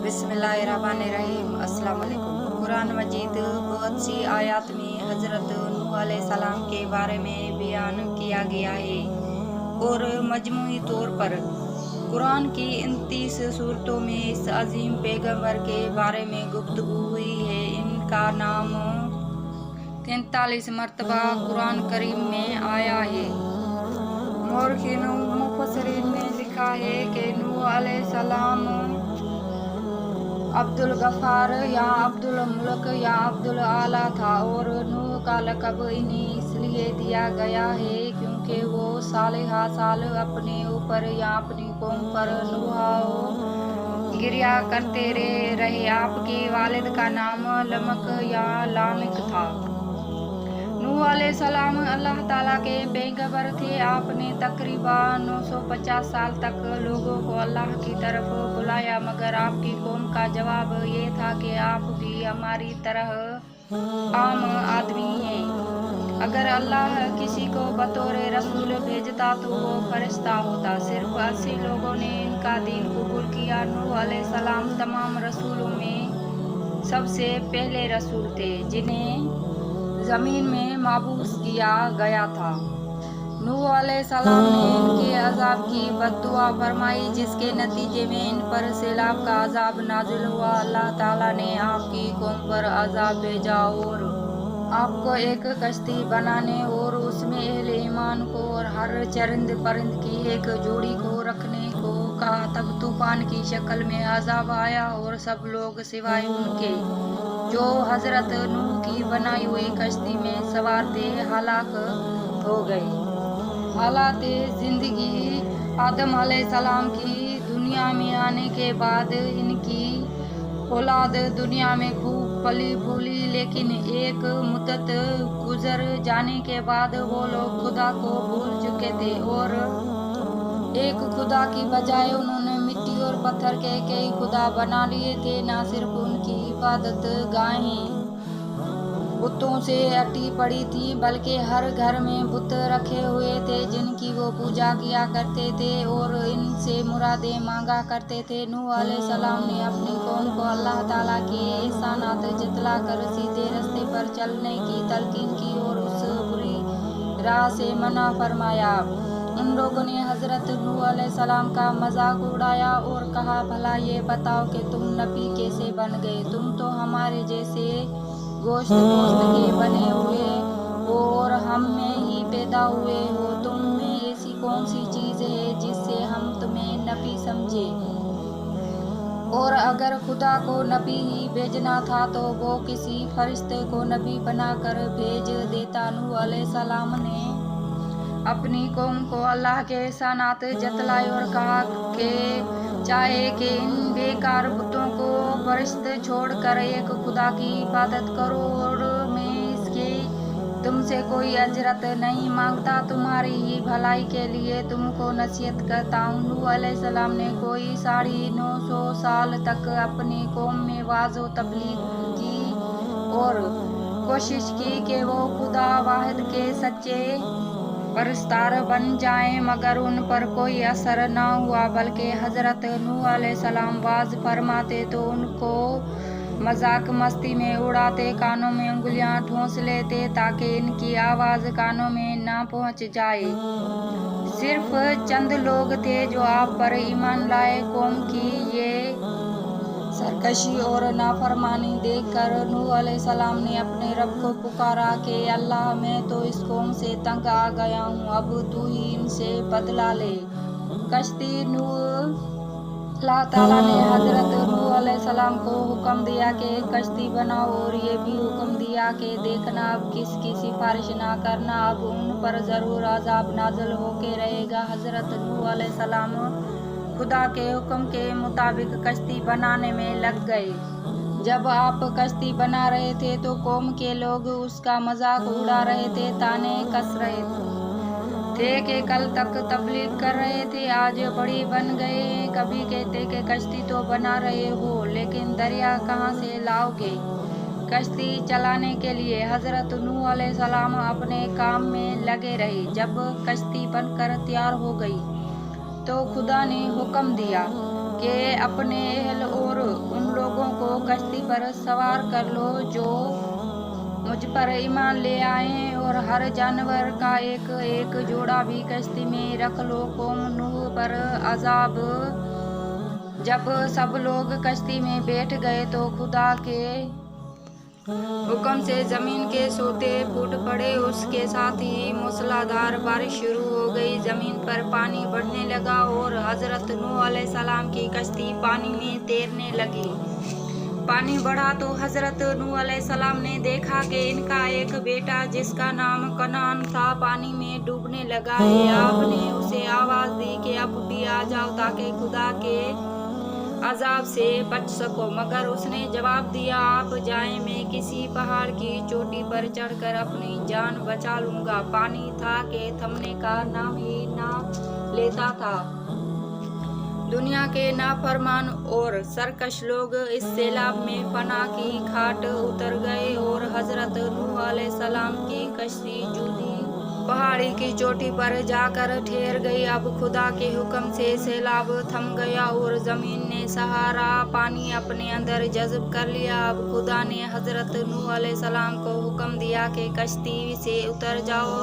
बिस्मिल्लाहिर्रहमानिर्रहीम। अस्सलाम वालेकुम। कुरान मजीद बहुत सी आयत में हज़रत नूह अलैहिस्सलाम के बारे में बयान किया गया है और मजमूई तौर पर कुरान की 29 सूरतों में इस अजीम पैगंबर के बारे में गुफ्तगू हुई है। इनका नाम 43 मरतबा कुरान करीम में आया है। मुफस्सिरीन ने लिखा है कि नूह अलैहिस्सलाम अब्दुल गफ्फार या अब्दुल मुल्क या अब्दुल आला था और नूह का लक़ब इन्हें इसलिए दिया गया है क्योंकि वो साल अपने ऊपर या अपनी कौम पर नूह गिरिया करते रहे। आपके वालिद का नाम लमक या लामिक था। नूह अलैहिस्सलाम अल्लाह ताला के पैगंबर थे। आपने तकरीबन 950 साल तक लोगों को अल्लाह की तरफ बुलाया, मगर आपकी कौम का जवाब ये था कि आप भी हमारी तरह आम आदमी हैं। अगर अल्लाह किसी को बतौर रसूल भेजता तो वो फरिश्ता होता। सिर्फ 80 लोगों ने इनका दीन कबूल किया। नूह अलैहिस्सलाम तमाम रसूलों में सबसे पहले रसूल थे जिन्हें ज़मीन में माबूस किया गया था। नूह अलैहिस्सलाम ने इनके अजाब की बद्दुआ फरमाई, जिसके नतीजे में इन पर सैलाब का अजाब नाजिल हुआ। अल्लाह ताला ने आपकी कौम पर अजाब भेजा और आपको एक कश्ती बनाने और उसमें अहले ईमान को और हर चरिंद परिंद की एक जोड़ी को रखने को कहा। तब तूफान की शक्ल में अजाब आया और सब लोग सिवाय उनके जो हजरत नूह की बनाई हुई कश्ती में सवार थे हलाक हो गए। हालात जिंदगी आदम अलैहिस्सलाम की दुनिया में आने के बाद इनकी औलाद दुनिया में खूब पली फूली, लेकिन एक मुद्दत गुजर जाने के बाद वो लोग खुदा को भूल चुके थे और एक खुदा की बजाय उन्होंने मिट्टी और पत्थर के कई खुदा बना लिए थे। ना सिर्फ उनकी इबादत गायें बुतों से अटी पड़ी थी, बल्कि हर घर में बुत रखे हुए थे जिनकी वो पूजा किया करते थे और इनसे मुरादें मांगा करते थे। नूह अलैहिस्सलाम ने अपनी कौम को अल्लाह ताला के एहसानात जतलाकर सीधे रास्ते पर चलने की तलकीन की और उस बुरी राह से मना फरमाया। उन लोगों ने हजरत नूह अलैहिस्सलाम का मजाक उड़ाया और कहा, भला ये बताओ कि तुम नबी कैसे बन गए? तुम तो हमारे जैसे गोश्त के बने हुए हो और हम में ही पैदा हुए हो। तुम में ऐसी कौन सी चीज़ है जिससे हम तुम्हें नबी समझे? और अगर खुदा को नबी ही भेजना था तो वो किसी फरिश्ते को नबी बनाकर भेज देता। नूह अलैहिस्सलाम ने अपनी कौम को अल्लाह के एहसानात जतलाए और कहा कि चाहे कि इन बेकार बुतों को फरिश्ते छोड़कर एक खुदा की इबादत करो और मैं इसकी तुमसे कोई अजरत नहीं मांगता, तुम्हारी ही भलाई के लिए तुमको नसीहत करता हूँ। नूह अलैहिस्सलाम ने कोई 950 साल तक अपनी कौम में वाज़ो तबलीग की और कोशिश की कि वो खुदा वाहिद के सच्चे परस्तार बन जाएं, मगर उन पर कोई असर न हुआ। बल्कि हजरत नूह अलैहिस्सलाम वाज फरमाते तो उनको मजाक मस्ती में उड़ाते, कानों में उंगलियां ठूंस लेते ताकि इनकी आवाज़ कानों में ना पहुंच जाए। सिर्फ चंद लोग थे जो आप पर ईमान लाए। कौम की ये सरकशी और नाफरमानी देखकर नूह अलैहिस्सलाम ने अपने रब को पुकारा कि अल्लाह, मैं तो इस कौम से तंग आ गया हूँ, अब तू ही इनसे बदला ले। कश्ती अल्लाह ताला ने हजरत नूह अलैहिस्सलाम को हुक्म दिया कि कश्ती बनाओ और ये भी हुक्म दिया कि देखना अब किसकी सिफारिश ना करना, अब उन पर ज़रूर अजाब नाज़िल होके रहेगा। हजरत नूह अलैहिस्सलाम खुदा के हुक्म के मुताबिक कश्ती बनाने में लग गए। जब आप कश्ती बना रहे थे तो कौम के लोग उसका मजाक उड़ा रहे थे, ताने कस रहे थे कि कल तक तबलीग कर रहे थे, आज बड़ी बन गए। कभी कहते कि कश्ती तो बना रहे हो लेकिन दरिया कहाँ से लाओगे कश्ती चलाने के लिए? हजरत नूह अलैहिस्सलाम अपने काम में लगे रहे। जब कश्ती बनकर तैयार हो गई तो खुदा ने हुक्म दिया कि अपने अहल और उन को कश्ती पर सवार कर लो जो मुझ पर ईमान ले आए हैं, और हर जानवर का एक एक जोड़ा भी कश्ती में रख लो। कौम नूह पर अजाब। जब सब लोग कश्ती में बैठ गए तो खुदा के हुक्म से जमीन के सोते फूट पड़े, उसके साथ ही मूसलाधार बारिश शुरू हो गई। जमीन पर पानी बढ़ने लगा और हजरत नूह अलैहिस्सलाम की कश्ती पानी में तैरने लगी। पानी बढ़ा तो हजरत नूह अलैहिस्सलाम ने देखा कि इनका एक बेटा जिसका नाम कनान था पानी में डूबने लगा है। आपने उसे आवाज दी कि अब भी आ जाओ ताकि खुदा के अजाब से बच सको, मगर उसने जवाब दिया, आप जाएं, मैं किसी पहाड़ की चोटी पर चढ़कर अपनी जान बचा लूंगा। पानी था कि थमने का नाम ही ना लेता था। दुनिया के नाफरमान और सरकश लोग इस सैलाब में फना की खाट उतर गए और हजरत नूह अलैहिस्सलाम की कश्ती जूदी पहाड़ी की चोटी पर जाकर ठहर गई। अब खुदा के हुक्म से सैलाब थम गया और जमीन ने सहारा पानी अपने अंदर जज़्ब कर लिया। अब खुदा ने हजरत नूह अलैहिस्सलाम को हुक्म दिया कि कश्ती से उतर जाओ,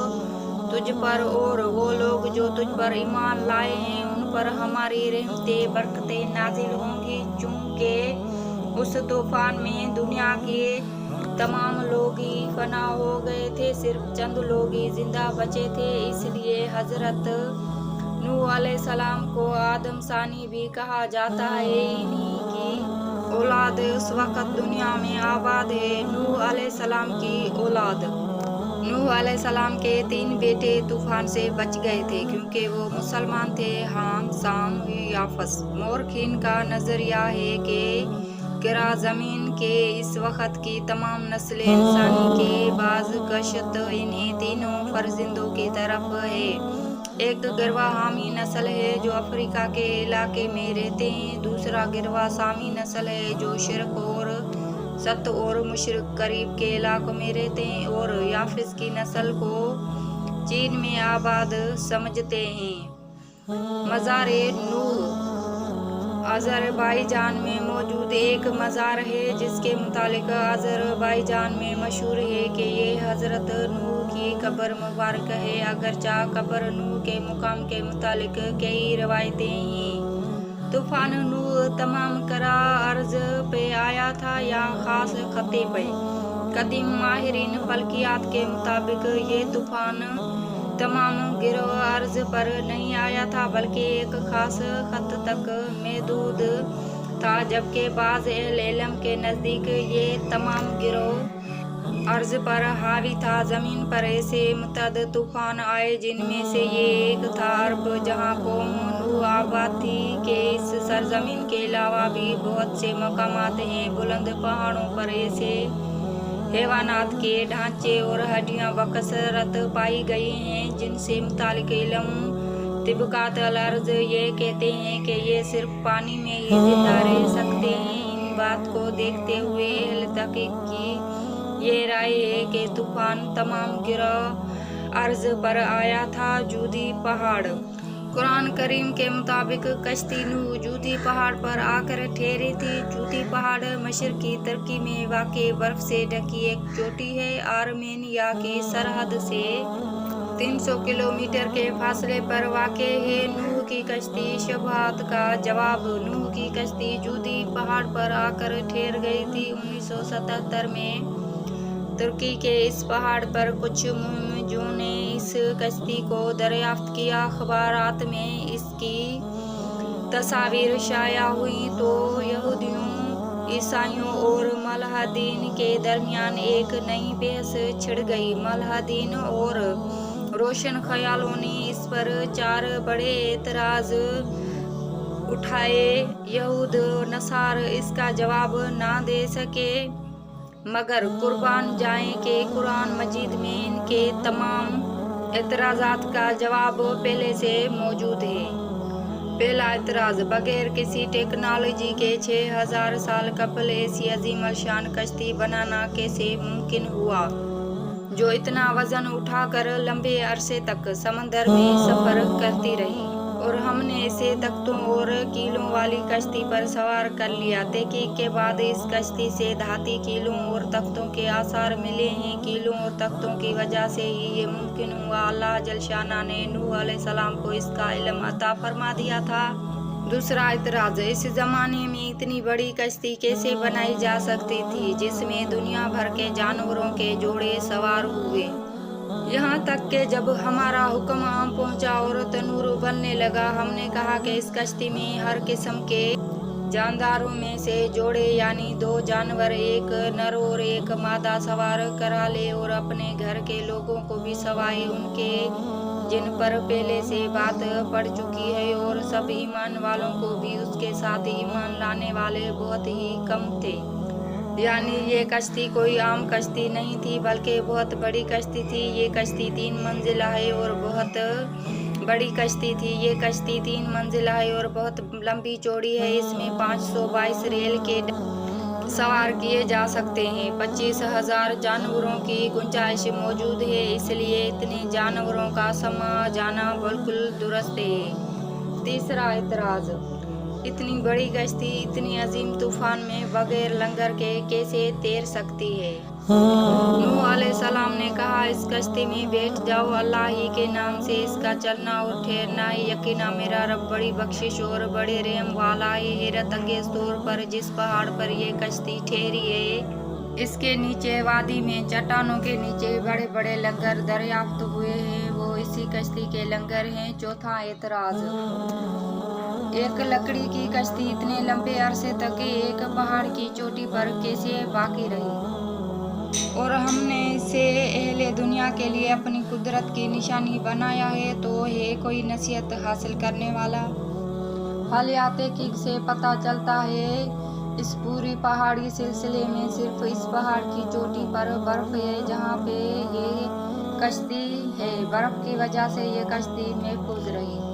तुझ पर और वो लोग जो तुझ पर ईमान लाए हैं उन पर हमारी रहमतें बरकतें नाजिल होंगी। चूंकि उस तूफान में दुनिया के तमाम लोग ही फना हो गए थे, सिर्फ चंद लोग ही जिंदा बचे थे, इसलिए हजरत नूह अलैहिस्सलाम को आदम सानी भी कहा जाता है। इन्हीं की औलाद उस वक्त दुनिया में आबाद है। नूह अलैहिस्सलाम की औलाद। नूह अलैहिस्सलाम के 3 बेटे तूफान से बच गए थे क्योंकि वो मुसलमान थे, हाम, साम, याफस। मोरखीन का नजरिया है कि गिरा जमीन के इस वक्त की तमाम नस्लें इंसानी के बाज गश्त इन्हीं तीनों फर्जिंदों की तरफ है। एक गिरवा हामी नस्ल है जो अफ्रीका के इलाके में रहते हैं, दूसरा गिरवा सामी नस्ल है जो शिरक और सत और मुशरिक करीब के इलाकों में रहते हैं, और याफिस की नस्ल को चीन में आबाद समझते हैं। मज़ार-ए नूह अज़रबैजान में मौजूद एक मज़ार है जिसके मुतालिक अज़रबैजान में मशहूर है कि ये हज़रत नूह की कब्र मुबारक है। अगरचा कब्र नूह के मुकाम के मुतालिक कई रवायतें हैं। तूफान नूह तमाम करा अर्ज पे आया था या ख़ास खत्ते पे। कदीम माहिरीन फल्कियात के मुताबिक ये तूफान तमाम गिरो अर्ज पर नहीं आया था बल्कि एक खास खत तक महदूद था, जबकि बाज़ अहले इल्म के नज़दीक ये तमाम गिरो अर्ज पर हावी था। ज़मीन पर ऐसे मुतअद्दिद तूफ़ान आए जिनमें से ये एक था अरब, जहाँ कौम नूह आबाद थी कि इस सरजमीन के अलावा भी बहुत से मकामात हैं। बुलंद पहाड़ों पर ऐसे हैवानात के ढांचे और हड्डियाँ बकसरत पाई गई हैं जिनसे मुतालिक इल्म तिबकात अल अर्ज़ ये कहते हैं कि ये सिर्फ पानी में ही जिंदा रह सकते हैं। इन बात को देखते हुए अहले तहक़ीक़ की ये राय है कि तूफान तमाम गिरह अर्ज़ पर आया था। जूदी पहाड़। कुरान करीम के मुताबिक कश्ती नूह जूदी पहाड़ पर आकर ठहरी थी। जूदी पहाड़ मशरकी तुर्की में वाक़ बर्फ से ढकी एक चोटी है। आर्मेनिया की सरहद से 300 किलोमीटर के फासले पर वाक़ है। नूह की कश्ती शुबहात का जवाब। नूह की कश्ती जूदी पहाड़ पर आकर ठहर गई थी। 1977 में तुर्की के इस पहाड़ पर कुछ मुहिमों ने इस कश्ती को दरियाफ्त किया। अखबारात में इसकी तस्वीर शाया हुई तो यहूदियों, ईसाइयों और मल्हादीन के दरमियान एक नई बहस छिड़ गई। मल्हादीन और रोशन ख्यालों ने इस पर 4 बड़े एतराज़ उठाए। यहूद नसार इसका जवाब ना दे सके, मगर कुर्बान जाएं कि कुरान मजीद में इनके तमाम एतराज़ात का जवाब पहले से मौजूद है। पहला एतराज़, बगैर किसी टेक्नोलॉजी के 6000 साल कबल ऐसी अजीम अलशान कश्ती बनाना कैसे मुमकिन हुआ जो इतना वजन उठाकर लंबे अरसे तक समंदर में सफ़र करती रही और हमने इसे तख्तों और कीलों वाली कश्ती पर सवार कर लिया। तहकीक के बाद इस कश्ती से धाती कीलों और तख्तों के आसार मिले हैं। कीलों और तख्तों की वजह से ही ये मुमकिन हुआ। अल्लाह जलशाना ने नूह अलैहिस्सलाम को इसका इल्म अता फरमा दिया था। दूसरा इतराज, इस जमाने में इतनी बड़ी कश्ती कैसे बनाई जा सकती थी जिसमें दुनिया भर के जानवरों के जोड़े सवार हुए। यहाँ तक कि जब हमारा हुक्म आम पहुँचा और तनूर उबलने लगा, हमने कहा कि इस कश्ती में हर किस्म के जानदारों में से जोड़े यानी 2 जानवर, एक नर और एक मादा सवार करा ले और अपने घर के लोगों को भी सवाए उनके जिन पर पहले से बात पड़ चुकी है, और सब ईमान वालों को भी। उसके साथ ईमान लाने वाले बहुत ही कम थे। यानी ये कश्ती कोई आम कश्ती नहीं थी बल्कि बहुत बड़ी कश्ती थी। ये कश्ती 3 मंजिला है और बहुत बड़ी कश्ती थी। ये कश्ती 3 मंजिला है और बहुत लंबी चौड़ी है। इसमें 522 रेल के सवार किए जा सकते हैं। 25,000 जानवरों की गुंजाइश मौजूद है, इसलिए इतने जानवरों का समा जाना बिल्कुल दुरुस्त है। तीसरा इतराज, इतनी बड़ी कश्ती इतनी अजीम तूफान में बगैर लंगर के कैसे तैर सकती है। नूह अलैहिस्सलाम ने कहा, इस कश्ती में बैठ जाओ, अल्लाह ही के नाम से इसका चलना और ठहरना है। यकीना मेरा रब बड़ी बख्शिश और बड़े रहम वाला है। हैरत अंगेज तौर पर जिस पहाड़ पर ये कश्ती ठहरी है, इसके नीचे वादी में चट्टानों के नीचे बड़े बड़े लंगर दरियाफ्त हुए हैं, वो इसी कश्ती के लंगर हैं। चौथा एतराज, एक लकड़ी की कश्ती इतने लंबे अरसे तक एक पहाड़ की चोटी पर कैसे बाकी रही, और हमने इसे अहले दुनिया के लिए अपनी कुदरत की निशानी बनाया है, तो है कोई नसीहत हासिल करने वाला। हालियात तहकीक से पता चलता है इस पूरी पहाड़ी सिलसिले में सिर्फ इस पहाड़ की चोटी पर बर्फ है जहाँ पे ये कश्ती है। बर्फ की वजह से ये कश्ती महफूज रही।